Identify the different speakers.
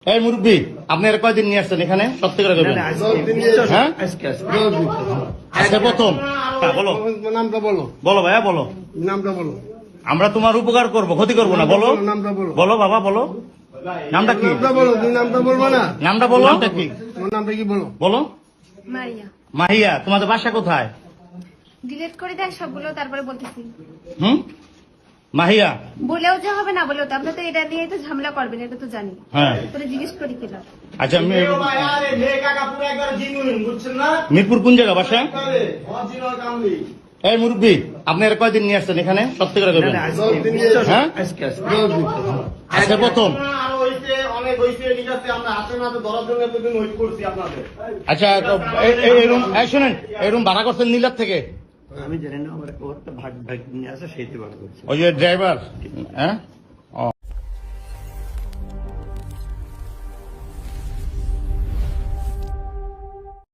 Speaker 1: এই মুরব্বী, আপনি আর কয়দিন নিয়ে আসছেন এখানে? সত্যি করে বলবেন। হ্যাঁ, আজকে প্রথম। বলো
Speaker 2: নামটা বলো,
Speaker 1: বলো ভাইয়া, বলো।
Speaker 2: নামটা বলো,
Speaker 1: আমরা তোমার উপকার করবো, ক্ষতি করবো না। বলো,
Speaker 2: নামটা বলো,
Speaker 1: বলো বাবা, বলো। নামটা কি?
Speaker 2: নামটা বলো, তুমি নামটা বলবো না?
Speaker 1: নামটা বলো। নামটা কি?
Speaker 2: তোমার নামটা কি বলো?
Speaker 1: বলো।
Speaker 3: মারিয়া।
Speaker 1: মাহিয়া। তোমাদের বাসা কোথায়?
Speaker 3: ডিলিট করে দেয় সবগুলো, তারপরে বলতেছি।
Speaker 1: হুম, মাহিয়া।
Speaker 3: বলেও যে হবে, না বলেও তো, আপনি তো এটা নিয়ে তো ঝামেলা করবেন, এটা তো জানি।
Speaker 1: হ্যাঁ,
Speaker 3: তোরে জিজ্ঞেস করি কিনা।
Speaker 1: আচ্ছা। মিরপুর কোন জায়গা বাসা? এই মুরব্বী, আপনি আর কয়দিন নিয়ে আসছেন এখানে? সত্যি করে বলবেন। হ্যাঁ, আজকে প্রথম। আচ্ছা, শোনেন, এই রুম ভাড়া করছেন নীলার থেকে?
Speaker 4: আমি জানি না, আমার একটা ভাগ নিয়ে আসে সেইতে ভাগ করছি।
Speaker 1: ওই যে ড্রাইভার। হ্যাঁ,